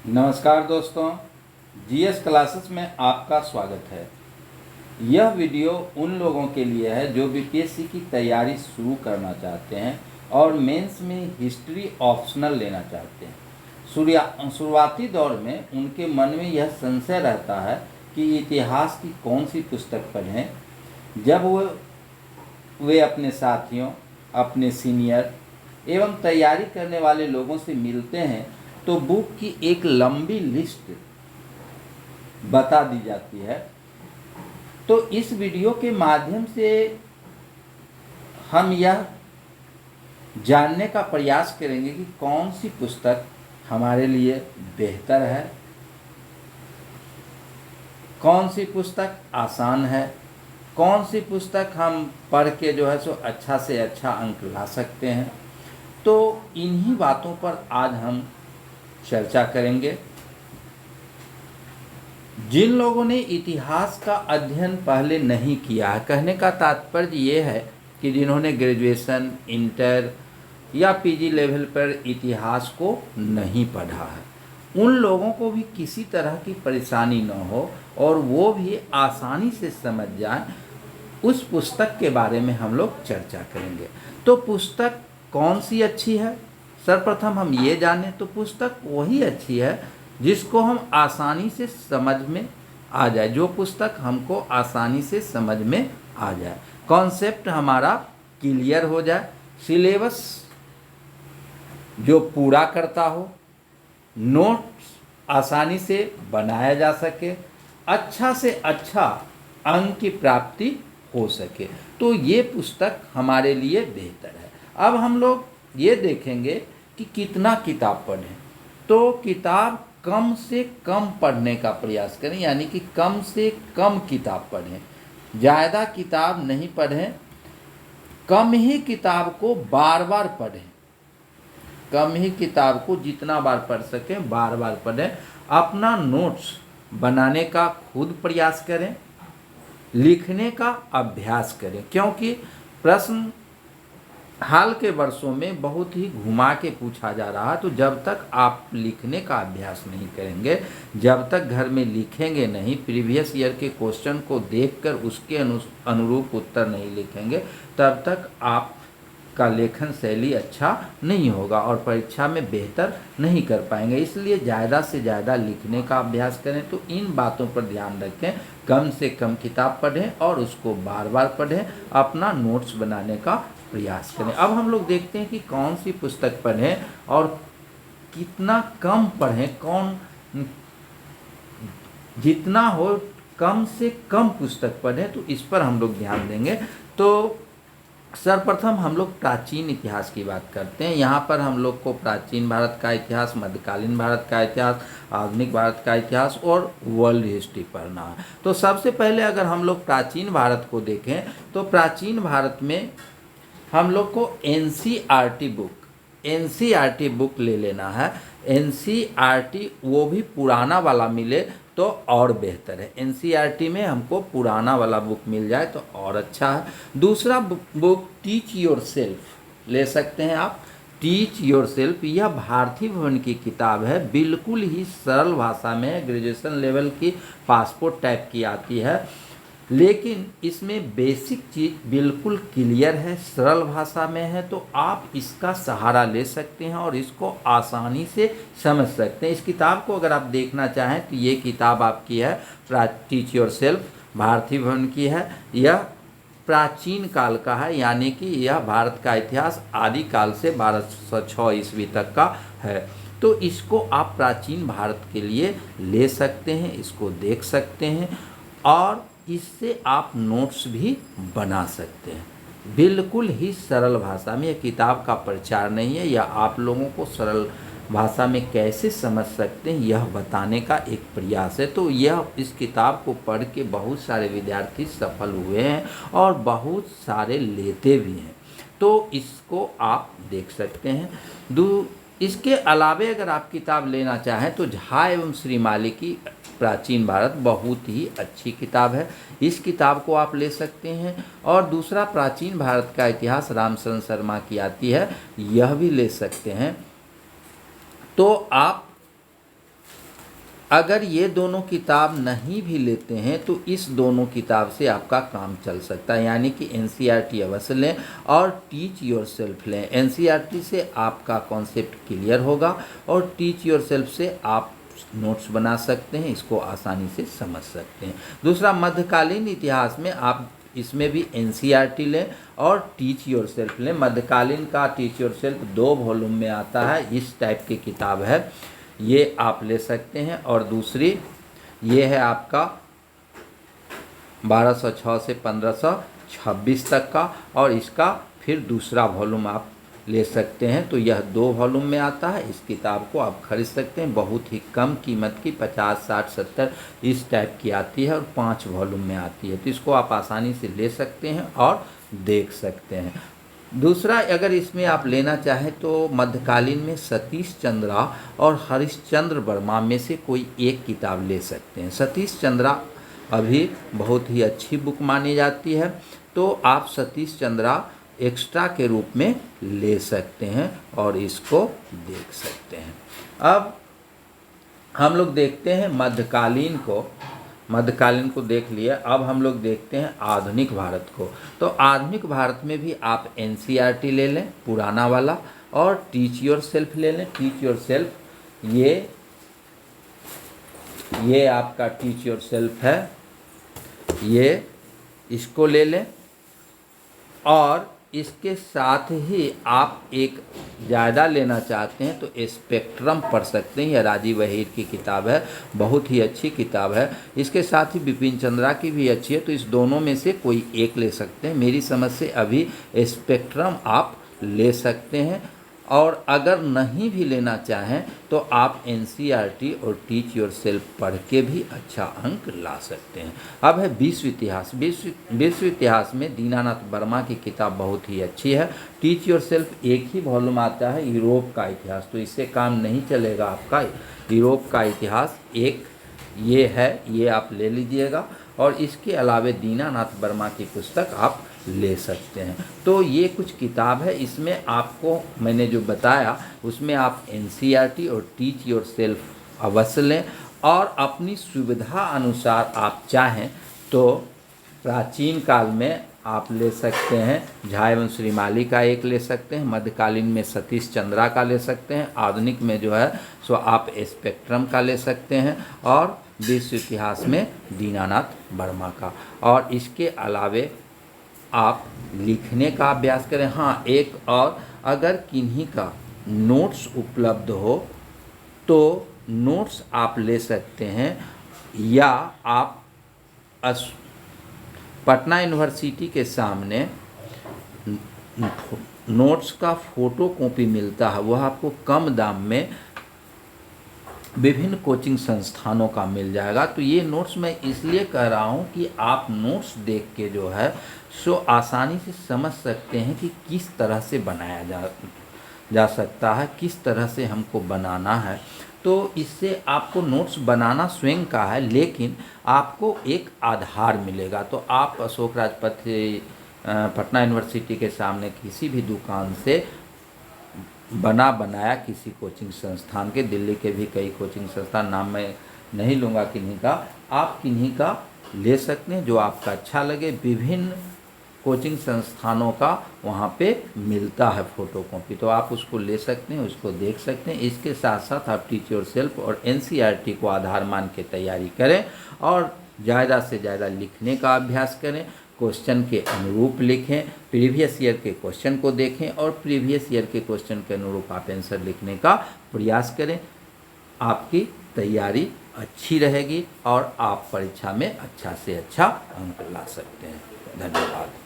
नमस्कार दोस्तों, GS classes में आपका स्वागत है। यह वीडियो उन लोगों के लिए है जो बीपीएससी की तैयारी शुरू करना चाहते हैं और मेंस में हिस्ट्री ऑप्शनल लेना चाहते हैं। शुरुआती दौर में उनके मन में यह संशय रहता है कि इतिहास की कौन सी पुस्तक पढ़ें। जब वे अपने साथियों, अपने सीनियर एवं तैयारी करने वाले लोगों से मिलते हैं तो बुक की एक लंबी लिस्ट बता दी जाती है। तो इस वीडियो के माध्यम से हम यह जानने का प्रयास करेंगे कि कौन सी पुस्तक हमारे लिए बेहतर है, कौन सी पुस्तक आसान है, कौन सी पुस्तक हम पढ़ के जो है सो अच्छा से अच्छा अंक ला सकते हैं। तो इन्हीं बातों पर आज हम चर्चा करेंगे। जिन लोगों ने इतिहास का अध्ययन पहले नहीं किया है, कहने का तात्पर्य ये है कि जिन्होंने ग्रेजुएशन, इंटर या पीजी लेवल पर इतिहास को नहीं पढ़ा है, उन लोगों को भी किसी तरह की परेशानी न हो और वो भी आसानी से समझ जाएं, उस पुस्तक के बारे में हम लोग चर्चा करेंगे। तो पुस्तक कौन सी अच्छी है, सर्वप्रथम हम ये जानें तो पुस्तक वही अच्छी है जिसको हम आसानी से समझ में आ जाए, जो पुस्तक हमको आसानी से समझ में आ जाए, कॉन्सेप्ट हमारा क्लियर हो जाए, सिलेबस जो पूरा करता हो, नोट्स आसानी से बनाया जा सके, अच्छा से अच्छा अंक की प्राप्ति हो सके, तो ये पुस्तक हमारे लिए बेहतर है। अब हम लोग ये देखेंगे कि कितना किताब पढ़ें। तो किताब कम से कम पढ़ने का प्रयास करें, यानी कि कम से कम किताब पढ़ें, ज़्यादा किताब नहीं पढ़ें। कम ही किताब को बार बार पढ़ें, कम ही किताब को जितना बार पढ़ सकें बार बार पढ़ें। अपना नोट्स बनाने का खुद प्रयास करें, लिखने का अभ्यास करें, क्योंकि प्रश्न हाल के वर्षों में बहुत ही घुमा के पूछा जा रहा है। तो जब तक आप लिखने का अभ्यास नहीं करेंगे, जब तक घर में लिखेंगे नहीं, प्रीवियस ईयर के क्वेश्चन को देखकर उसके अनुरूप उत्तर नहीं लिखेंगे, तब तक आपका लेखन शैली अच्छा नहीं होगा और परीक्षा में बेहतर नहीं कर पाएंगे। इसलिए ज़्यादा से ज़्यादा लिखने का अभ्यास करें। तो इन बातों पर ध्यान रखें, कम से कम किताब पढ़ें और उसको बार बार पढ़ें, अपना नोट्स बनाने का प्रयास करें। अब हम लोग देखते हैं कि कौन सी पुस्तक पढ़ें और कितना कम पढ़ें, जितना हो कम से कम पुस्तक पढ़ें, तो इस पर हम लोग ध्यान देंगे। तो सर्वप्रथम हम लोग प्राचीन इतिहास की बात करते हैं। यहाँ पर हम लोग को प्राचीन भारत का इतिहास, मध्यकालीन भारत का इतिहास, आधुनिक भारत का इतिहास और वर्ल्ड हिस्ट्री पढ़ना है। तो सबसे पहले अगर हम लोग प्राचीन भारत को देखें तो प्राचीन भारत में हम लोग को एनसीईआरटी बुक ले लेना है। एनसीईआरटी वो भी पुराना वाला मिले तो और बेहतर है। एनसीईआरटी में हमको पुराना वाला बुक मिल जाए तो और अच्छा है। दूसरा बुक टीच योरसेल्फ ले सकते हैं आप। टीच योरसेल्फ यह भारती भवन की किताब है, बिल्कुल ही सरल भाषा में है, ग्रेजुएशन लेवल की पासपोर्ट टाइप की आती है, लेकिन इसमें बेसिक चीज़ बिल्कुल क्लियर है, सरल भाषा में है। तो आप इसका सहारा ले सकते हैं और इसको आसानी से समझ सकते हैं। इस किताब को अगर आप देखना चाहें तो ये किताब आपकी है, टीच योरसेल्फ, भारती भवन की है। यह प्राचीन काल का है, यानी कि यह भारत का इतिहास आदि काल से 1206 ईस्वी तक का है। तो इसको आप प्राचीन भारत के लिए ले सकते हैं, इसको देख सकते हैं और इससे आप नोट्स भी बना सकते हैं। बिल्कुल ही सरल भाषा में, यह किताब का प्रचार नहीं है, यह आप लोगों को सरल भाषा में कैसे समझ सकते हैं यह बताने का एक प्रयास है। तो यह इस किताब को पढ़ के बहुत सारे विद्यार्थी सफल हुए हैं और बहुत सारे लेते भी हैं। तो इसको आप देख सकते हैं। इसके अलावे अगर आप किताब लेना चाहें तो झा एवं श्रीमाली की प्राचीन भारत बहुत ही अच्छी किताब है, इस किताब को आप ले सकते हैं। और दूसरा प्राचीन भारत का इतिहास रामचंद्र शर्मा की आती है, यह भी ले सकते हैं। तो आप अगर ये दोनों किताब नहीं भी लेते हैं तो इस दोनों किताब से आपका काम चल सकता है, यानी कि एनसीईआरटी अवश्य लें और टीच योरसेल्फ लें। एनसीईआरटी से आपका कॉन्सेप्ट क्लियर होगा और टीच योरसेल्फ से आप नोट्स बना सकते हैं, इसको आसानी से समझ सकते हैं। दूसरा, मध्यकालीन इतिहास में आप इसमें भी एनसीईआरटी लें और टीच योरसेल्फ लें। मध्यकालीन का टीच योरसेल्फ 2 वॉल्यूम में आता है, इस टाइप की किताब है, ये आप ले सकते हैं। और दूसरी ये है आपका 1206 से 1526 तक का, और इसका फिर दूसरा वॉल्यूम आप ले सकते हैं। तो यह 2 वॉल्यूम में आता है, इस किताब को आप खरीद सकते हैं, बहुत ही कम कीमत की 50, 60, 70 इस टाइप की आती है और 5 वॉल्यूम में आती है। तो इसको आप आसानी से ले सकते हैं और देख सकते हैं। दूसरा, अगर इसमें आप लेना चाहें तो मध्यकालीन में सतीश चंद्रा और हरिश्चंद्र वर्मा में से कोई एक किताब ले सकते हैं। सतीश चंद्रा अभी बहुत ही अच्छी बुक मानी जाती है, तो आप सतीश चंद्रा एक्स्ट्रा के रूप में ले सकते हैं और इसको देख सकते हैं। अब हम लोग देखते हैं मध्यकालीन को देख लिया, अब हम लोग देखते हैं आधुनिक भारत को। तो आधुनिक भारत में भी आप एनसीईआरटी ले लें पुराना वाला और टीच योरसेल्फ ले लें। टीच योरसेल्फ ये आपका टीच योरसेल्फ है, ये इसको ले लें। और इसके साथ ही आप एक ज़्यादा लेना चाहते हैं तो स्पेक्ट्रम पढ़ सकते हैं, यह राजीव वहीर की किताब है, बहुत ही अच्छी किताब है। इसके साथ ही बिपिन चंद्रा की भी अच्छी है, तो इस दोनों में से कोई एक ले सकते हैं। मेरी समझ से अभी स्पेक्ट्रम आप ले सकते हैं, और अगर नहीं भी लेना चाहें तो आप एनसीईआरटी और टीच योरसेल्फ पढ़ के भी अच्छा अंक ला सकते हैं। अब है विश्व इतिहास। विश्व इतिहास में दीनानाथ वर्मा की किताब बहुत ही अच्छी है। टीच योरसेल्फ एक ही वॉल्यूम आता है, यूरोप का इतिहास, तो इससे काम नहीं चलेगा आपका। यूरोप का इतिहास एक ये है, ये आप ले लीजिएगा। और इसके अलावे दीनानाथ वर्मा की पुस्तक आप ले सकते हैं। तो ये कुछ किताब है, इसमें आपको मैंने जो बताया उसमें आप एनसीईआरटी और टीच योरसेल्फ अवश्य लें, और अपनी सुविधा अनुसार आप चाहें तो प्राचीन काल में आप ले सकते हैं झा एवं श्रीमाली का एक ले सकते हैं, मध्यकालीन में सतीश चंद्रा का ले सकते हैं, आधुनिक में जो है सो आप स्पेक्ट्रम का ले सकते हैं, और विश्व इतिहास में दीनानाथ वर्मा का। और इसके अलावे आप लिखने का अभ्यास करें। हाँ, एक और, अगर किन्हीं का नोट्स उपलब्ध हो तो नोट्स आप ले सकते हैं, या आप पटना यूनिवर्सिटी के सामने नोट्स का फ़ोटो कॉपी मिलता है, वह आपको कम दाम में विभिन्न कोचिंग संस्थानों का मिल जाएगा। तो ये नोट्स मैं इसलिए कह रहा हूँ कि आप नोट्स देख के जो है सो आसानी से समझ सकते हैं कि किस तरह से बनाया जा सकता है, किस तरह से हमको बनाना है। तो इससे आपको नोट्स बनाना स्वयं का है, लेकिन आपको एक आधार मिलेगा। तो आप अशोक राजपथ पटना यूनिवर्सिटी के सामने किसी भी दुकान से बनाया किसी कोचिंग संस्थान के, दिल्ली के भी कई कोचिंग संस्थान, नाम मैं नहीं लूँगा किन्हीं का, आप किन्हीं का ले सकते हैं जो आपका अच्छा लगे। विभिन्न कोचिंग संस्थानों का वहाँ पे मिलता है फ़ोटो कॉपी, तो आप उसको ले सकते हैं, उसको देख सकते हैं। इसके साथ साथ आप टीच योरसेल्फ और एनसीईआरटी को आधार मान के तैयारी करें, और ज़्यादा से ज़्यादा लिखने का अभ्यास करें, क्वेश्चन के अनुरूप लिखें, प्रीवियस ईयर के क्वेश्चन को देखें और प्रीवियस ईयर के क्वेश्चन के अनुरूप आप आंसर लिखने का प्रयास करें। आपकी तैयारी अच्छी रहेगी और आप परीक्षा में अच्छा से अच्छा अंक ला सकते हैं। धन्यवाद।